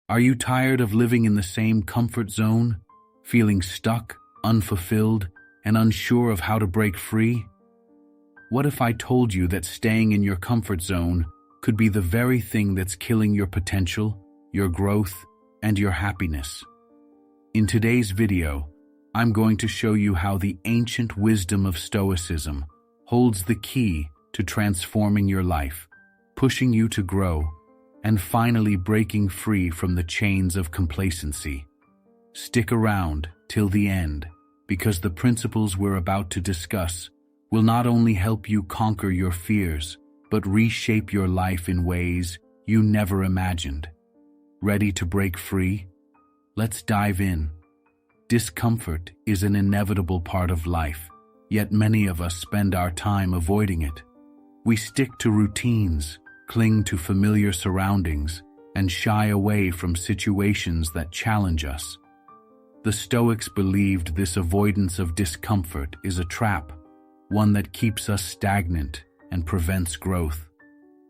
Are you tired of living in the same comfort zone, feeling stuck, unfulfilled, and unsure of how to break free? What if I told you that staying in your comfort zone could be the very thing that's killing your potential, your growth, and your happiness? In today's video, I'm going to show you how the ancient wisdom of Stoicism holds the key to transforming your life, pushing you to grow, and finally breaking free from the chains of complacency. Stick around till the end, because the principles we're about to discuss will not only help you conquer your fears, but reshape your life in ways you never imagined. Ready to break free? Let's dive in. Discomfort is an inevitable part of life, yet many of us spend our time avoiding it. We stick to routines, cling to familiar surroundings, and shy away from situations that challenge us. The Stoics believed this avoidance of discomfort is a trap, one that keeps us stagnant and prevents growth.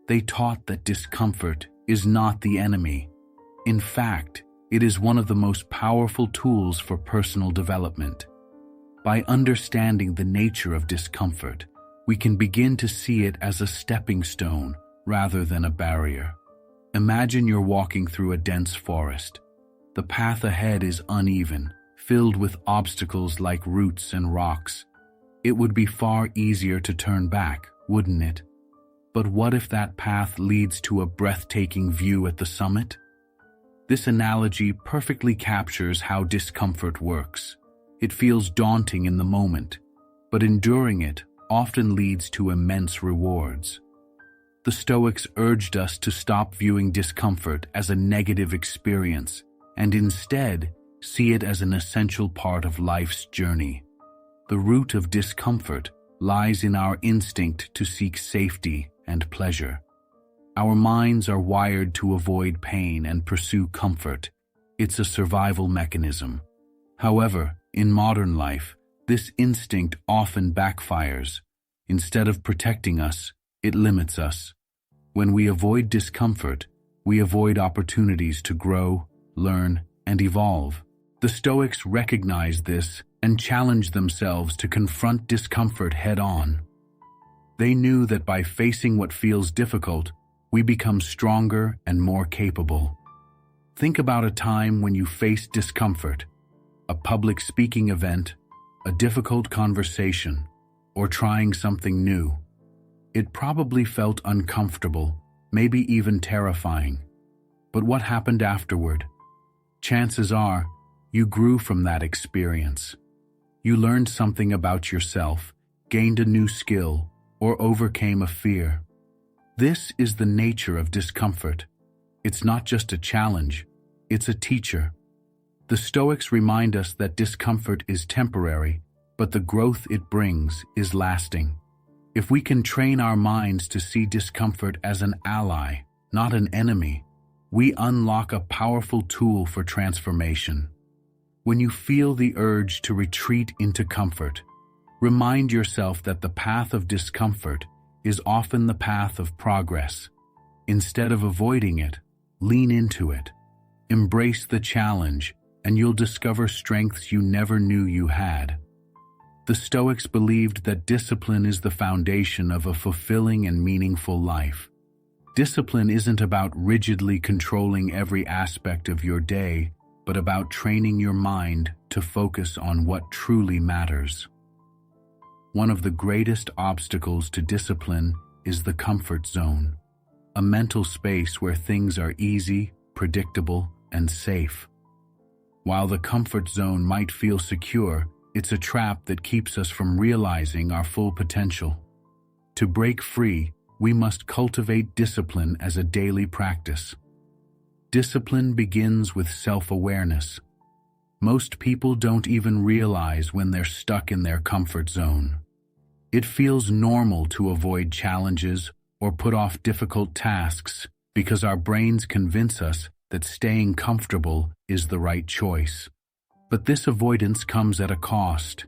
They taught that discomfort is not the enemy. In fact, it is one of the most powerful tools for personal development. By understanding the nature of discomfort, we can begin to see it as a stepping stone rather than a barrier. Imagine you're walking through a dense forest. The path ahead is uneven, filled with obstacles like roots and rocks. It would be far easier to turn back, wouldn't it? But what if that path leads to a breathtaking view at the summit? This analogy perfectly captures how discomfort works. It feels daunting in the moment, but enduring it often leads to immense rewards. The Stoics urged us to stop viewing discomfort as a negative experience and instead see it as an essential part of life's journey. The root of discomfort lies in our instinct to seek safety and pleasure. Our minds are wired to avoid pain and pursue comfort. It's a survival mechanism. However, in modern life, this instinct often backfires. Instead of protecting us, it limits us. When we avoid discomfort, we avoid opportunities to grow, learn, and evolve. The Stoics recognized this and challenged themselves to confront discomfort head-on. They knew that by facing what feels difficult, we become stronger and more capable. Think about a time when you faced discomfort, a public speaking event, a difficult conversation, or trying something new. It probably felt uncomfortable, maybe even terrifying. But what happened afterward? Chances are, you grew from that experience. You learned something about yourself, gained a new skill, or overcame a fear. This is the nature of discomfort. It's not just a challenge, it's a teacher. The Stoics remind us that discomfort is temporary, but the growth it brings is lasting. If we can train our minds to see discomfort as an ally, not an enemy, we unlock a powerful tool for transformation. When you feel the urge to retreat into comfort, remind yourself that the path of discomfort is often the path of progress. Instead of avoiding it, lean into it. Embrace the challenge, and you'll discover strengths you never knew you had. The Stoics believed that discipline is the foundation of a fulfilling and meaningful life. Discipline isn't about rigidly controlling every aspect of your day, but about training your mind to focus on what truly matters. One of the greatest obstacles to discipline is the comfort zone, a mental space where things are easy, predictable, and safe. While the comfort zone might feel secure, it's a trap that keeps us from realizing our full potential. To break free, we must cultivate discipline as a daily practice. Discipline begins with self-awareness. Most people don't even realize when they're stuck in their comfort zone. It feels normal to avoid challenges or put off difficult tasks because our brains convince us that staying comfortable is the right choice. But this avoidance comes at a cost.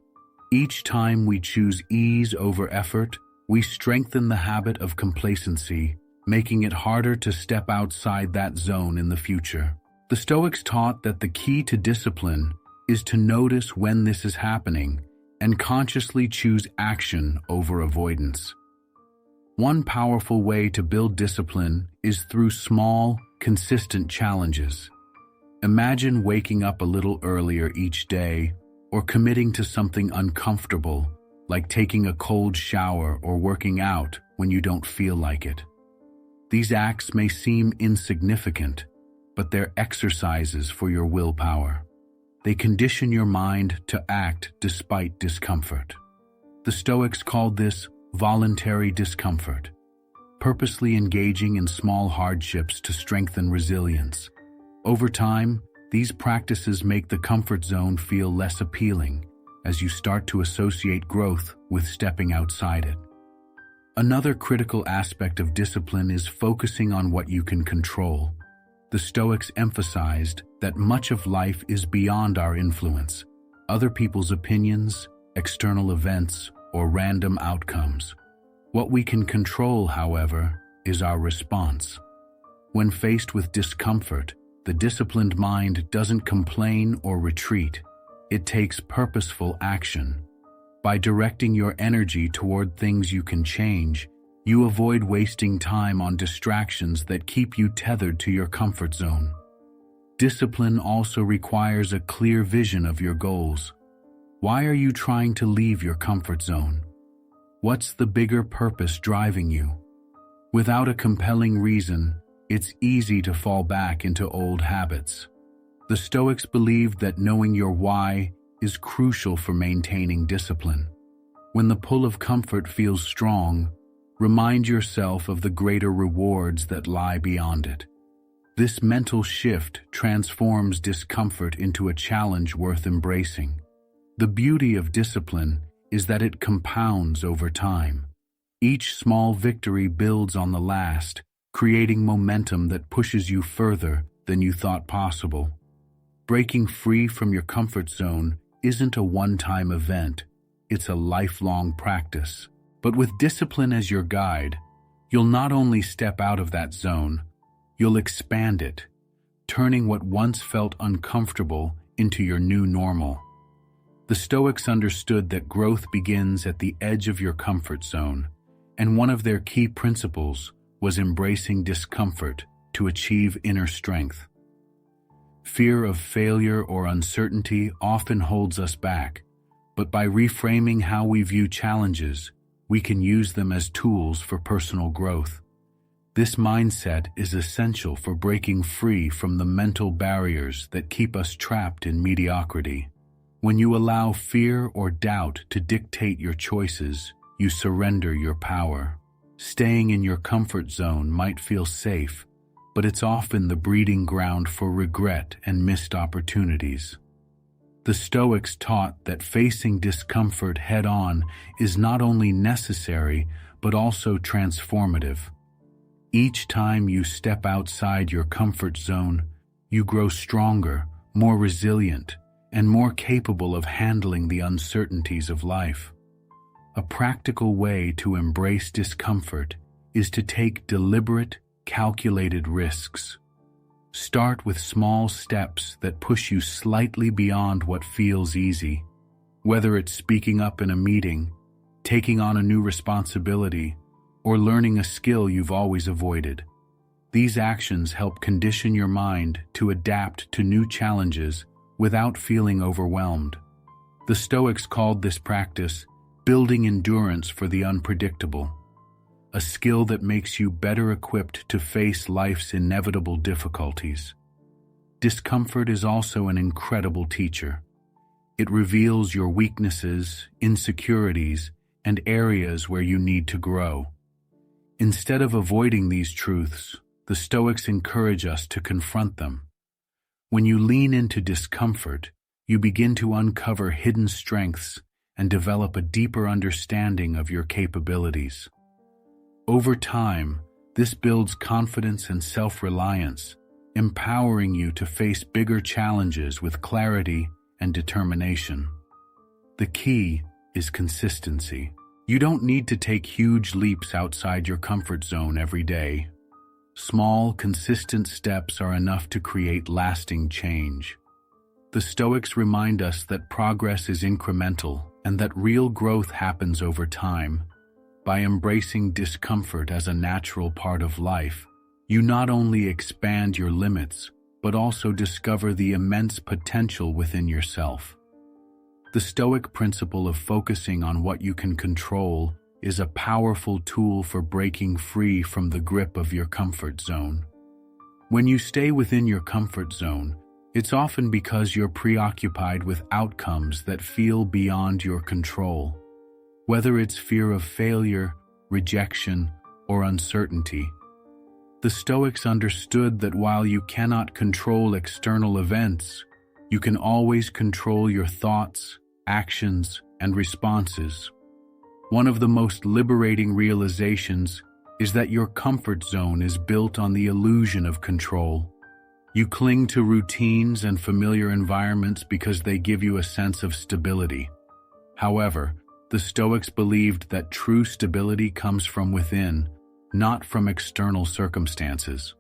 Each time we choose ease over effort, we strengthen the habit of complacency, making it harder to step outside that zone in the future. The Stoics taught that the key to discipline is to notice when this is happening and consciously choose action over avoidance. One powerful way to build discipline is through small, consistent challenges. Imagine waking up a little earlier each day or committing to something uncomfortable, like taking a cold shower or working out when you don't feel like it. These acts may seem insignificant, but they're exercises for your willpower. They condition your mind to act despite discomfort. The Stoics called this voluntary discomfort, purposely engaging in small hardships to strengthen resilience. Over time, these practices make the comfort zone feel less appealing as you start to associate growth with stepping outside it. Another critical aspect of discipline is focusing on what you can control. The Stoics emphasized that much of life is beyond our influence, other people's opinions, external events, or random outcomes. What we can control, however, is our response. When faced with discomfort, the disciplined mind doesn't complain or retreat. It takes purposeful action. By directing your energy toward things you can change, you avoid wasting time on distractions that keep you tethered to your comfort zone. Discipline also requires a clear vision of your goals. Why are you trying to leave your comfort zone? What's the bigger purpose driving you? Without a compelling reason, it's easy to fall back into old habits. The Stoics believed that knowing your why is crucial for maintaining discipline. When the pull of comfort feels strong, remind yourself of the greater rewards that lie beyond it. This mental shift transforms discomfort into a challenge worth embracing. The beauty of discipline is that it compounds over time. Each small victory builds on the last, creating momentum that pushes you further than you thought possible. Breaking free from your comfort zone isn't a one-time event, it's a lifelong practice. But with discipline as your guide, you'll not only step out of that zone, you'll expand it, turning what once felt uncomfortable into your new normal. The Stoics understood that growth begins at the edge of your comfort zone, and one of their key principles was embracing discomfort to achieve inner strength. Fear of failure or uncertainty often holds us back, but by reframing how we view challenges, we can use them as tools for personal growth. This mindset is essential for breaking free from the mental barriers that keep us trapped in mediocrity. When you allow fear or doubt to dictate your choices, you surrender your power. Staying in your comfort zone might feel safe, but it's often the breeding ground for regret and missed opportunities. The Stoics taught that facing discomfort head-on is not only necessary, but also transformative. Each time you step outside your comfort zone, you grow stronger, more resilient, and more capable of handling the uncertainties of life. A practical way to embrace discomfort is to take deliberate, calculated risks. Start with small steps that push you slightly beyond what feels easy. Whether it's speaking up in a meeting, taking on a new responsibility, or learning a skill you've always avoided. These actions help condition your mind to adapt to new challenges without feeling overwhelmed. The Stoics called this practice building endurance for the unpredictable, a skill that makes you better equipped to face life's inevitable difficulties. Discomfort is also an incredible teacher. It reveals your weaknesses, insecurities, and areas where you need to grow. Instead of avoiding these truths, the Stoics encourage us to confront them. When you lean into discomfort, you begin to uncover hidden strengths and develop a deeper understanding of your capabilities. Over time, this builds confidence and self-reliance, empowering you to face bigger challenges with clarity and determination. The key is consistency. You don't need to take huge leaps outside your comfort zone every day. Small, consistent steps are enough to create lasting change. The Stoics remind us that progress is incremental and that real growth happens over time. By embracing discomfort as a natural part of life, you not only expand your limits, but also discover the immense potential within yourself. The Stoic principle of focusing on what you can control is a powerful tool for breaking free from the grip of your comfort zone. When you stay within your comfort zone, it's often because you're preoccupied with outcomes that feel beyond your control. Whether it's fear of failure, rejection, or uncertainty. The Stoics understood that while you cannot control external events, you can always control your thoughts, actions, and responses. One of the most liberating realizations is that your comfort zone is built on the illusion of control. You cling to routines and familiar environments because they give you a sense of stability. However, the Stoics believed that true stability comes from within, not from external circumstances.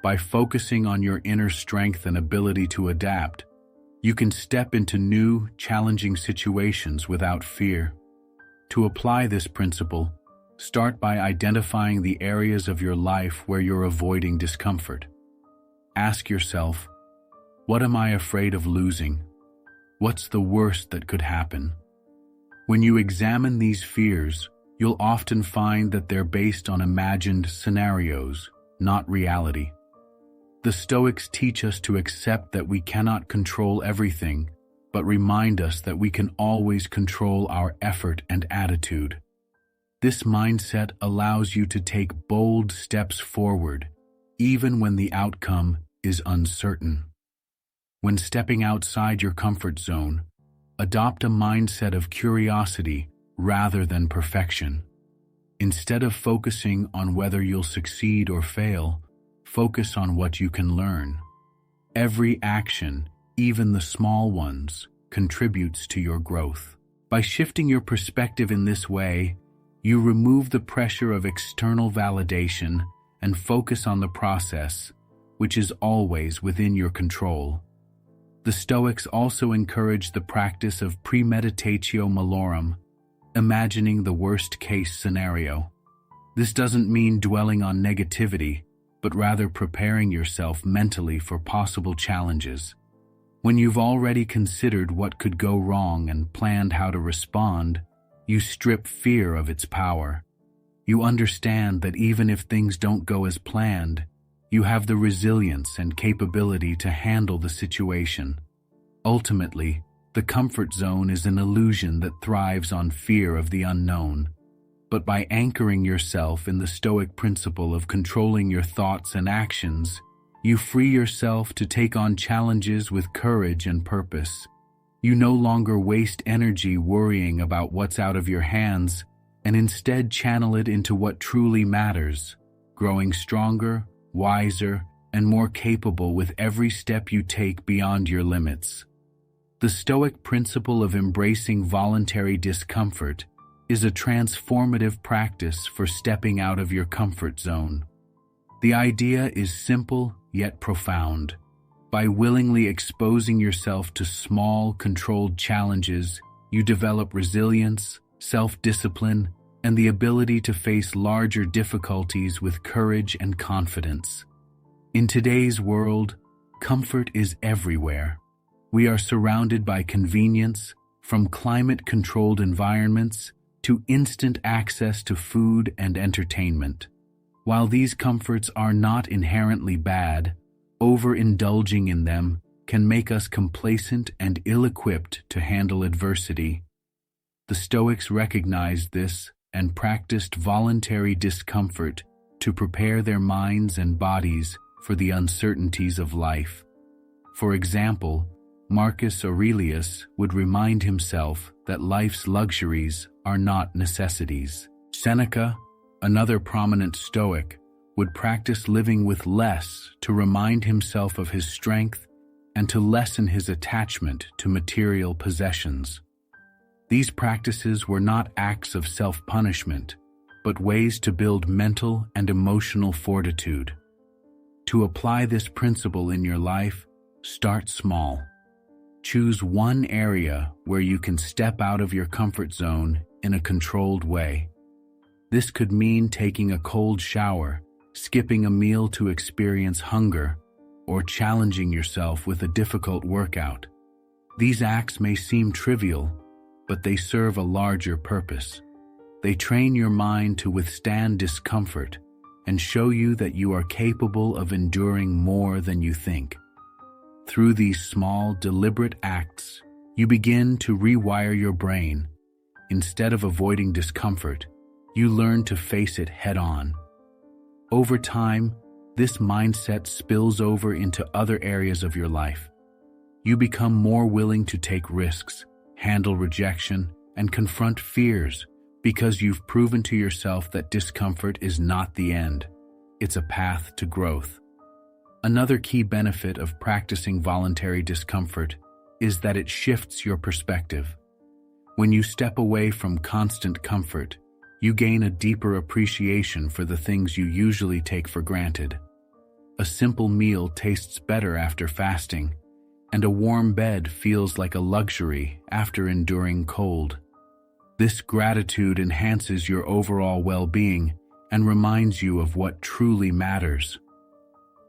By focusing on your inner strength and ability to adapt, you can step into new, challenging situations without fear. To apply this principle, start by identifying the areas of your life where you're avoiding discomfort. Ask yourself, what am I afraid of losing? What's the worst that could happen? When you examine these fears, you'll often find that they're based on imagined scenarios, not reality. The Stoics teach us to accept that we cannot control everything, but remind us that we can always control our effort and attitude. This mindset allows you to take bold steps forward, even when the outcome is uncertain. When stepping outside your comfort zone, adopt a mindset of curiosity rather than perfection. Instead of focusing on whether you'll succeed or fail, focus on what you can learn. Every action, even the small ones, contributes to your growth. By shifting your perspective in this way, you remove the pressure of external validation and focus on the process, which is always within your control. The Stoics also encourage the practice of premeditatio malorum, imagining the worst-case scenario. This doesn't mean dwelling on negativity, but rather preparing yourself mentally for possible challenges. When you've already considered what could go wrong and planned how to respond, you strip fear of its power. You understand that even if things don't go as planned, you have the resilience and capability to handle the situation. Ultimately, the comfort zone is an illusion that thrives on fear of the unknown. But by anchoring yourself in the Stoic principle of controlling your thoughts and actions, you free yourself to take on challenges with courage and purpose. You no longer waste energy worrying about what's out of your hands, and instead channel it into what truly matters, growing stronger, wiser, and more capable with every step you take beyond your limits. The Stoic principle of embracing voluntary discomfort is a transformative practice for stepping out of your comfort zone. The idea is simple yet profound. By willingly exposing yourself to small, controlled challenges, you develop resilience, self-discipline, and the ability to face larger difficulties with courage and confidence. In today's world, comfort is everywhere. We are surrounded by convenience, from climate-controlled environments to instant access to food and entertainment. While these comforts are not inherently bad, overindulging in them can make us complacent and ill-equipped to handle adversity. The Stoics recognized this and practiced voluntary discomfort to prepare their minds and bodies for the uncertainties of life. For example, Marcus Aurelius would remind himself that life's luxuries are not necessities. Seneca, another prominent Stoic, would practice living with less to remind himself of his strength and to lessen his attachment to material possessions. These practices were not acts of self-punishment, but ways to build mental and emotional fortitude. To apply this principle in your life, start small. Choose one area where you can step out of your comfort zone in a controlled way. This could mean taking a cold shower, skipping a meal to experience hunger, or challenging yourself with a difficult workout. These acts may seem trivial, but they serve a larger purpose. They train your mind to withstand discomfort and show you that you are capable of enduring more than you think. Through these small, deliberate acts, you begin to rewire your brain. Instead of avoiding discomfort, you learn to face it head-on. Over time, this mindset spills over into other areas of your life. You become more willing to take risks, handle rejection, and confront fears because you've proven to yourself that discomfort is not the end. It's a path to growth. Another key benefit of practicing voluntary discomfort is that it shifts your perspective. When you step away from constant comfort, you gain a deeper appreciation for the things you usually take for granted. A simple meal tastes better after fasting, and a warm bed feels like a luxury after enduring cold. This gratitude enhances your overall well-being and reminds you of what truly matters.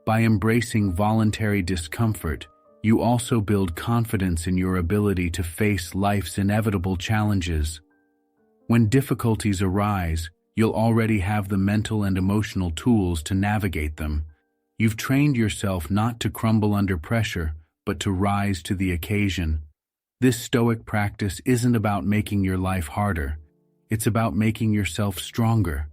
By embracing voluntary discomfort, you also build confidence in your ability to face life's inevitable challenges. When difficulties arise, you'll already have the mental and emotional tools to navigate them. You've trained yourself not to crumble under pressure, but to rise to the occasion. This Stoic practice isn't about making your life harder. It's about making yourself stronger.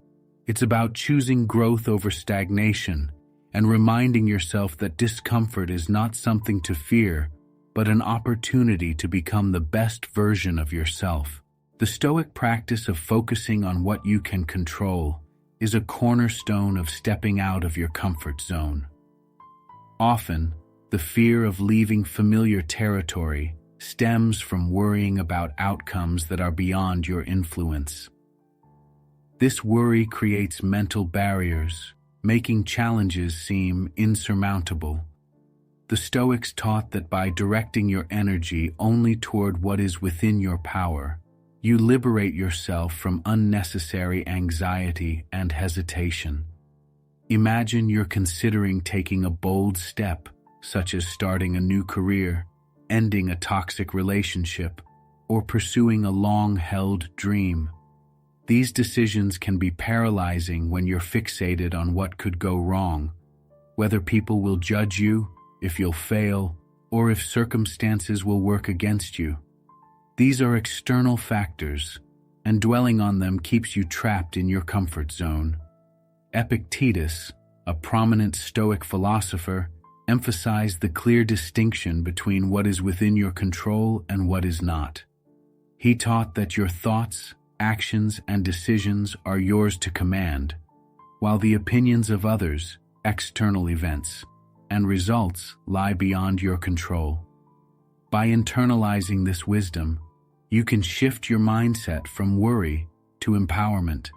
It's about choosing growth over stagnation and reminding yourself that discomfort is not something to fear, but an opportunity to become the best version of yourself. The Stoic practice of focusing on what you can control is a cornerstone of stepping out of your comfort zone. Often, the fear of leaving familiar territory stems from worrying about outcomes that are beyond your influence. This worry creates mental barriers, making challenges seem insurmountable. The Stoics taught that by directing your energy only toward what is within your power, you liberate yourself from unnecessary anxiety and hesitation. Imagine you're considering taking a bold step, such as starting a new career, ending a toxic relationship, or pursuing a long-held dream. These decisions can be paralyzing when you're fixated on what could go wrong, whether people will judge you, if you'll fail, or if circumstances will work against you. These are external factors, and dwelling on them keeps you trapped in your comfort zone. Epictetus, a prominent Stoic philosopher, emphasized the clear distinction between what is within your control and what is not. He taught that your thoughts, actions, and decisions are yours to command, while the opinions of others, external events, and results lie beyond your control. By internalizing this wisdom, you can shift your mindset from worry to empowerment.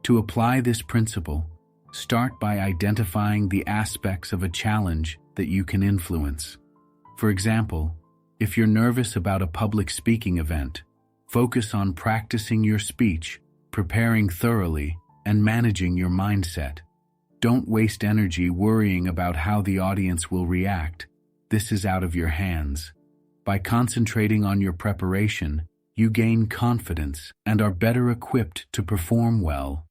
To apply this principle, start by identifying the aspects of a challenge that you can influence. For example, if you're nervous about a public speaking event, focus on practicing your speech, preparing thoroughly, and managing your mindset. Don't waste energy worrying about how the audience will react. This is out of your hands. By concentrating on your preparation, you gain confidence and are better equipped to perform well.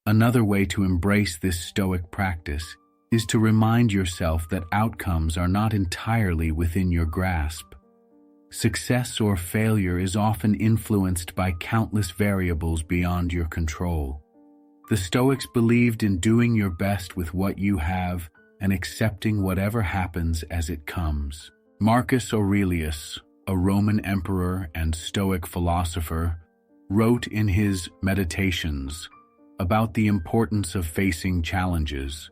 Another way to embrace this Stoic practice is to remind yourself that outcomes are not entirely within your grasp. Success or failure is often influenced by countless variables beyond your control. The Stoics believed in doing your best with what you have and accepting whatever happens as it comes. Marcus Aurelius, a Roman emperor and Stoic philosopher, wrote in his Meditations about the importance of facing challenges.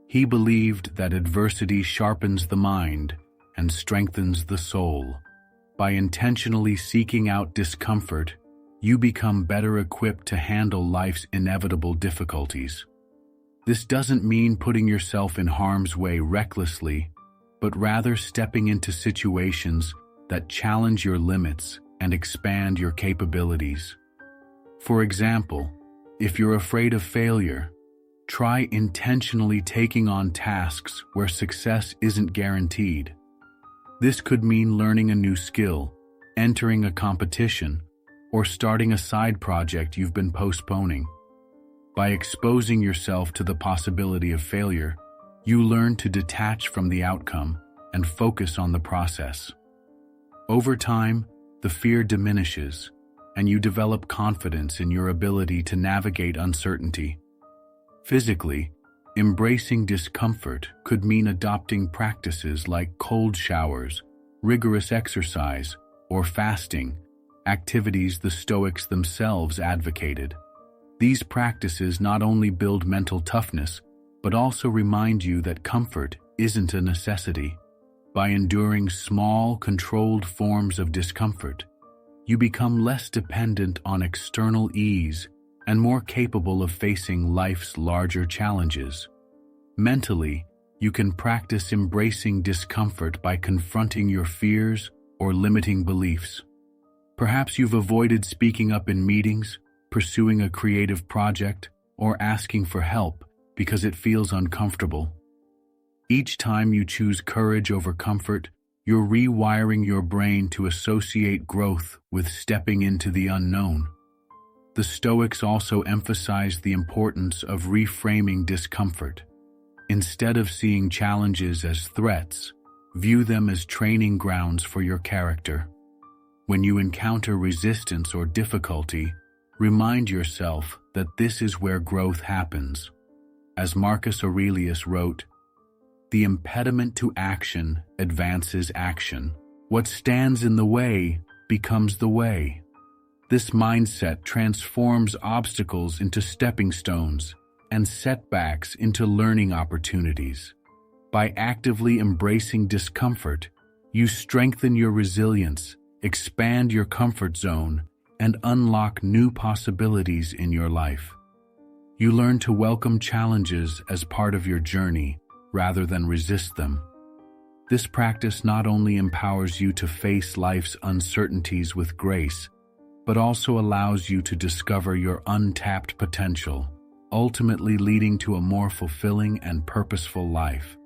He believed that adversity sharpens the mind and strengthens the soul. By intentionally seeking out discomfort, you become better equipped to handle life's inevitable difficulties. This doesn't mean putting yourself in harm's way recklessly, but rather stepping into situations that challenge your limits and expand your capabilities. For example, if you're afraid of failure, try intentionally taking on tasks where success isn't guaranteed. This could mean learning a new skill, entering a competition, or starting a side project you've been postponing. By exposing yourself to the possibility of failure, you learn to detach from the outcome and focus on the process. Over time, the fear diminishes, and you develop confidence in your ability to navigate uncertainty. Physically, embracing discomfort could mean adopting practices like cold showers, rigorous exercise, or fasting, activities the Stoics themselves advocated. These practices not only build mental toughness, but also remind you that comfort isn't a necessity. By enduring small, controlled forms of discomfort, you become less dependent on external ease and more capable of facing life's larger challenges. Mentally, you can practice embracing discomfort by confronting your fears or limiting beliefs. Perhaps you've avoided speaking up in meetings, pursuing a creative project, or asking for help because it feels uncomfortable. Each time you choose courage over comfort, you're rewiring your brain to associate growth with stepping into the unknown. The Stoics also emphasized the importance of reframing discomfort. Instead of seeing challenges as threats, view them as training grounds for your character. When you encounter resistance or difficulty, remind yourself that this is where growth happens. As Marcus Aurelius wrote, "The impediment to action advances action. What stands in the way becomes the way." This mindset transforms obstacles into stepping stones and setbacks into learning opportunities. By actively embracing discomfort, you strengthen your resilience, expand your comfort zone, and unlock new possibilities in your life. You learn to welcome challenges as part of your journey rather than resist them. This practice not only empowers you to face life's uncertainties with grace, but also allows you to discover your untapped potential, ultimately leading to a more fulfilling and purposeful life.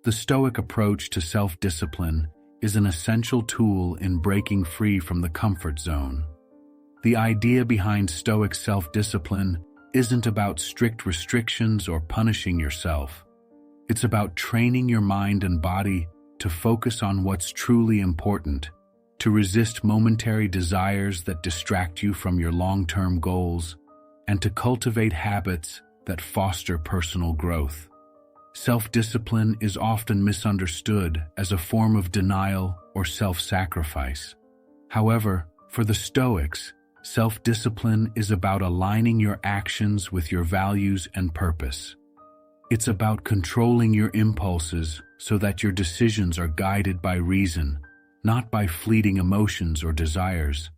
The Stoic approach to self-discipline is an essential tool in breaking free from the comfort zone. The idea behind Stoic self-discipline isn't about strict restrictions or punishing yourself. It's about training your mind and body to focus on what's truly important, to resist momentary desires that distract you from your long-term goals, and to cultivate habits that foster personal growth. Self-discipline is often misunderstood as a form of denial or self-sacrifice. However, for the Stoics, self-discipline is about aligning your actions with your values and purpose. It's about controlling your impulses so that your decisions are guided by reason, not by fleeting emotions or desires.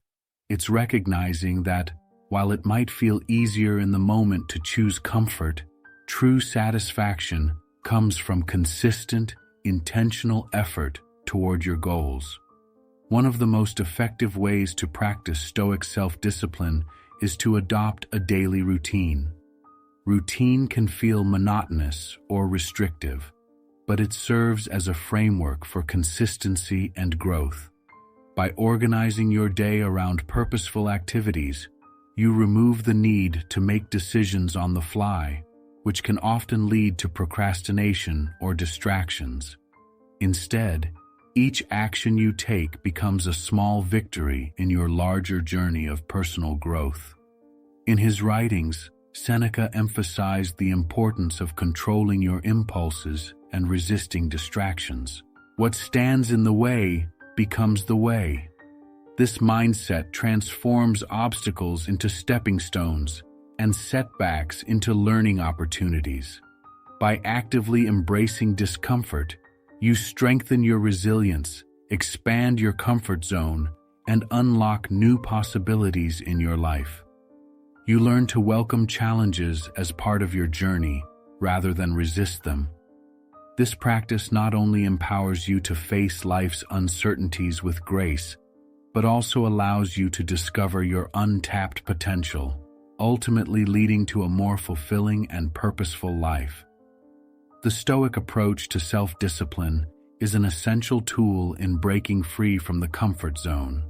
It's recognizing that, while it might feel easier in the moment to choose comfort, true satisfaction comes from consistent, intentional effort toward your goals. One of the most effective ways to practice Stoic self-discipline is to adopt a daily routine. Routine can feel monotonous or restrictive, but it serves as a framework for consistency and growth. By organizing your day around purposeful activities, you remove the need to make decisions on the fly, which can often lead to procrastination or distractions. Instead, each action you take becomes a small victory in your larger journey of personal growth. In his writings, Seneca emphasized the importance of controlling your impulses and resisting distractions. What stands in the way becomes the way. This mindset transforms obstacles into stepping stones and setbacks into learning opportunities. By actively embracing discomfort, you strengthen your resilience, expand your comfort zone, and unlock new possibilities in your life. You learn to welcome challenges as part of your journey rather than resist them. This practice not only empowers you to face life's uncertainties with grace, but also allows you to discover your untapped potential, ultimately leading to a more fulfilling and purposeful life. The Stoic approach to self-discipline is an essential tool in breaking free from the comfort zone.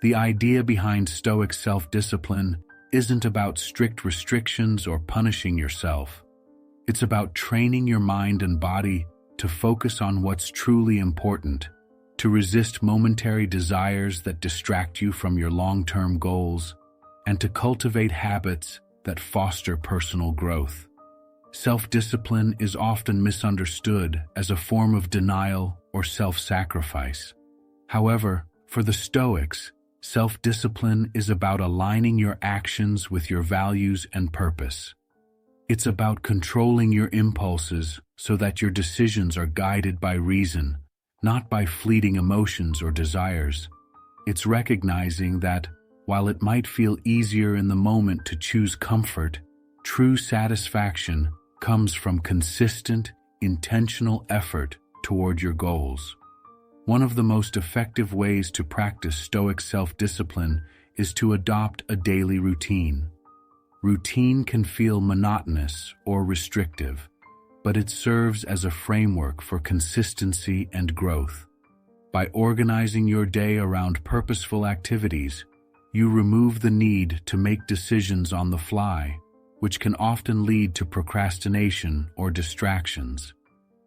The idea behind Stoic self-discipline isn't about strict restrictions or punishing yourself. It's about training your mind and body to focus on what's truly important, to resist momentary desires that distract you from your long-term goals, and to cultivate habits that foster personal growth. Self-discipline is often misunderstood as a form of denial or self-sacrifice. However, for the Stoics, self-discipline is about aligning your actions with your values and purpose. It's about controlling your impulses so that your decisions are guided by reason, not by fleeting emotions or desires. It's recognizing that, while it might feel easier in the moment to choose comfort, true satisfaction comes from consistent, intentional effort toward your goals. One of the most effective ways to practice Stoic self-discipline is to adopt a daily routine. Routine can feel monotonous or restrictive, but it serves as a framework for consistency and growth. By organizing your day around purposeful activities, you remove the need to make decisions on the fly, which can often lead to procrastination or distractions.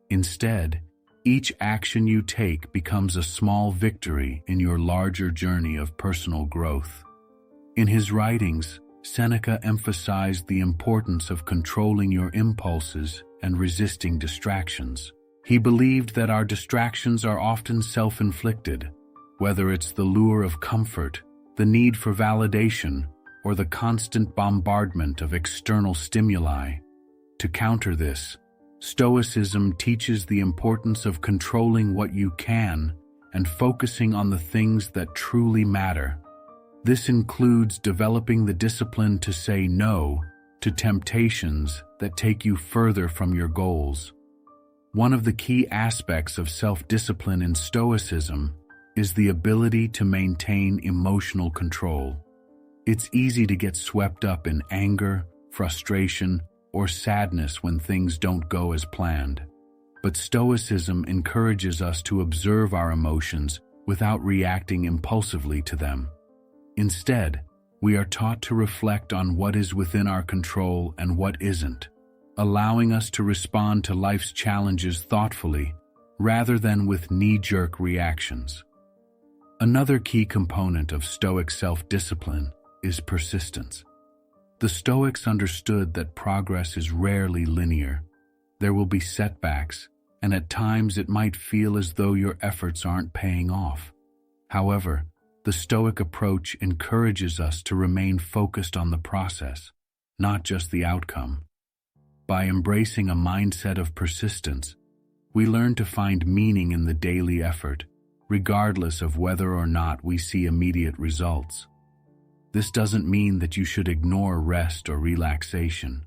Instead, each action you take becomes a small victory in your larger journey of personal growth. In his writings, Seneca emphasized the importance of controlling your impulses and resisting distractions. He believed that our distractions are often self-inflicted, whether it's the lure of comfort, the need for validation, or the constant bombardment of external stimuli. To counter this, Stoicism teaches the importance of controlling what you can and focusing on the things that truly matter. This includes developing the discipline to say no to temptations that take you further from your goals. One of the key aspects of self-discipline in Stoicism is the ability to maintain emotional control. It's easy to get swept up in anger, frustration, or sadness when things don't go as planned. But Stoicism encourages us to observe our emotions without reacting impulsively to them. Instead, we are taught to reflect on what is within our control and what isn't, allowing us to respond to life's challenges thoughtfully rather than with knee-jerk reactions. Another key component of Stoic self-discipline is persistence. The Stoics understood that progress is rarely linear. There will be setbacks, and at times it might feel as though your efforts aren't paying off. However, the Stoic approach encourages us to remain focused on the process, not just the outcome. By embracing a mindset of persistence, we learn to find meaning in the daily effort, regardless of whether or not we see immediate results. This doesn't mean that you should ignore rest or relaxation.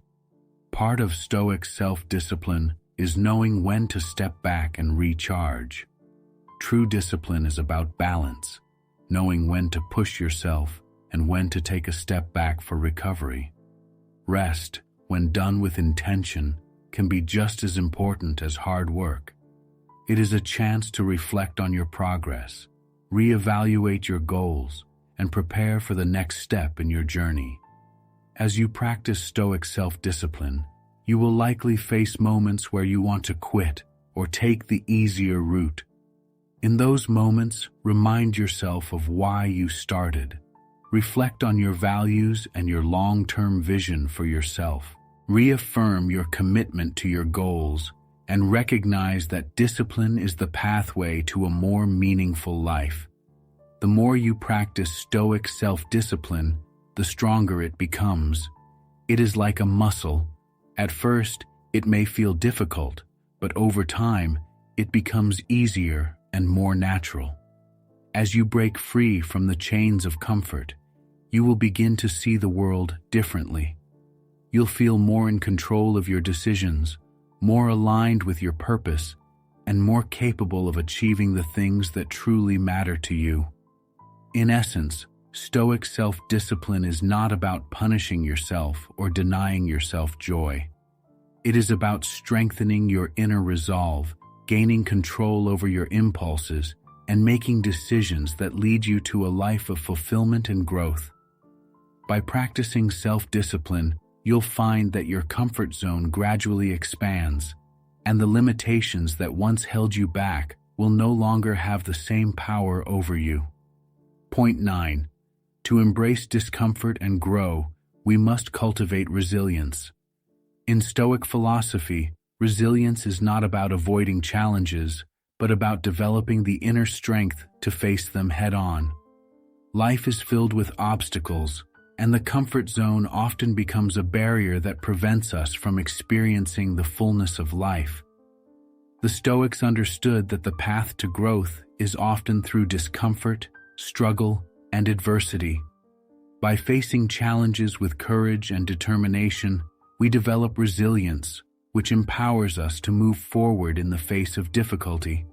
Part of Stoic self-discipline is knowing when to step back and recharge. True discipline is about balance, knowing when to push yourself and when to take a step back for recovery. Rest, when done with intention, can be just as important as hard work. It is a chance to reflect on your progress, reevaluate your goals, and prepare for the next step in your journey. As you practice Stoic self-discipline, you will likely face moments where you want to quit or take the easier route. In those moments, remind yourself of why you started. Reflect on your values and your long-term vision for yourself. Reaffirm your commitment to your goals and recognize that discipline is the pathway to a more meaningful life. The more you practice Stoic self-discipline, the stronger it becomes. It is like a muscle. At first, it may feel difficult, but over time, it becomes easier and more natural. As you break free from the chains of comfort, you will begin to see the world differently. You'll feel more in control of your decisions, more aligned with your purpose, and more capable of achieving the things that truly matter to you. In essence, Stoic self-discipline is not about punishing yourself or denying yourself joy. It is about strengthening your inner resolve, gaining control over your impulses, and making decisions that lead you to a life of fulfillment and growth. By practicing self-discipline, you'll find that your comfort zone gradually expands, and the limitations that once held you back will no longer have the same power over you. Point 9. To embrace discomfort and grow, we must cultivate resilience. In Stoic philosophy, resilience is not about avoiding challenges, but about developing the inner strength to face them head-on. Life is filled with obstacles, and the comfort zone often becomes a barrier that prevents us from experiencing the fullness of life. The Stoics understood that the path to growth is often through discomfort, struggle, and adversity. By facing challenges with courage and determination, we develop resilience, which empowers us to move forward in the face of difficulty.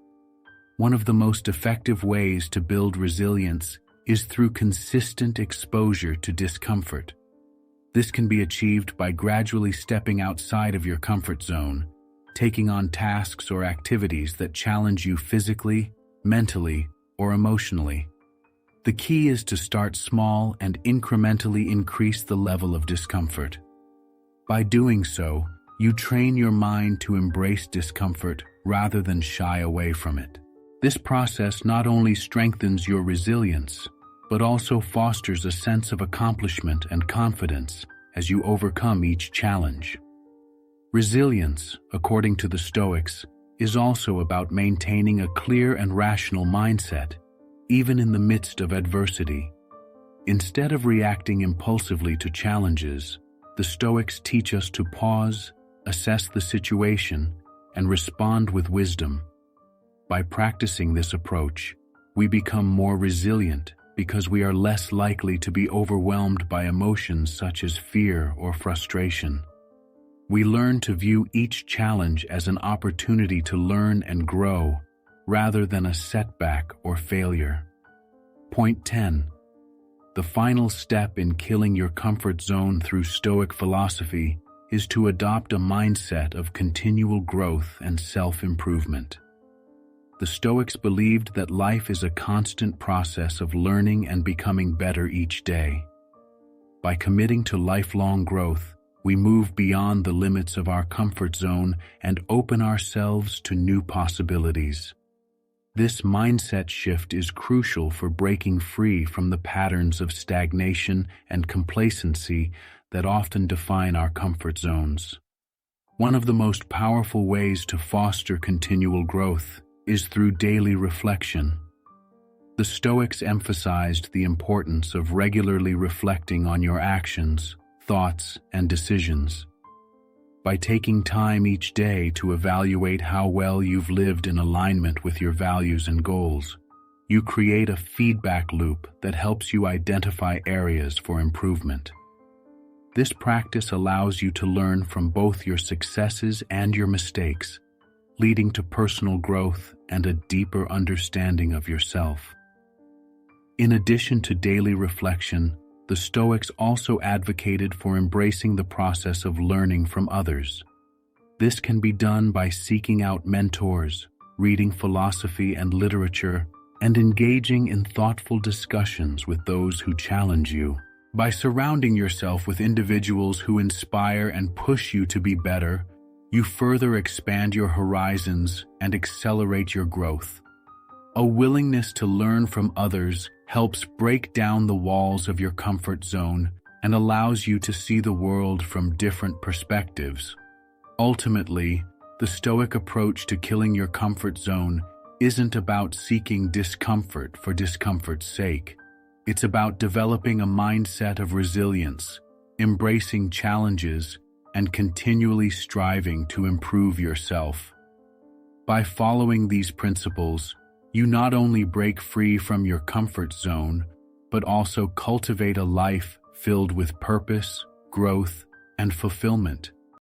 One of the most effective ways to build resilience is through consistent exposure to discomfort. This can be achieved by gradually stepping outside of your comfort zone, taking on tasks or activities that challenge you physically, mentally, or emotionally. The key is to start small and incrementally increase the level of discomfort. By doing so, you train your mind to embrace discomfort rather than shy away from it. This process not only strengthens your resilience, but also fosters a sense of accomplishment and confidence as you overcome each challenge. Resilience, according to the Stoics, is also about maintaining a clear and rational mindset, even in the midst of adversity. Instead of reacting impulsively to challenges, the Stoics teach us to pause, assess the situation, and respond with wisdom. By practicing this approach, we become more resilient because we are less likely to be overwhelmed by emotions such as fear or frustration. We learn to view each challenge as an opportunity to learn and grow, rather than a setback or failure. Point 10. The final step in killing your comfort zone through Stoic philosophy is to adopt a mindset of continual growth and self-improvement. The Stoics believed that life is a constant process of learning and becoming better each day. By committing to lifelong growth, we move beyond the limits of our comfort zone and open ourselves to new possibilities. This mindset shift is crucial for breaking free from the patterns of stagnation and complacency that often define our comfort zones. One of the most powerful ways to foster continual growth is through daily reflection. The Stoics emphasized the importance of regularly reflecting on your actions, thoughts, and decisions. By taking time each day to evaluate how well you've lived in alignment with your values and goals, you create a feedback loop that helps you identify areas for improvement. This practice allows you to learn from both your successes and your mistakes, leading to personal growth and a deeper understanding of yourself. In addition to daily reflection, the Stoics also advocated for embracing the process of learning from others. This can be done by seeking out mentors, reading philosophy and literature, and engaging in thoughtful discussions with those who challenge you. By surrounding yourself with individuals who inspire and push you to be better, you further expand your horizons and accelerate your growth. A willingness to learn from others helps break down the walls of your comfort zone and allows you to see the world from different perspectives. Ultimately, the Stoic approach to killing your comfort zone isn't about seeking discomfort for discomfort's sake. It's about developing a mindset of resilience, embracing challenges, and continually striving to improve yourself. By following these principles, you not only break free from your comfort zone, but also cultivate a life filled with purpose, growth, and fulfillment.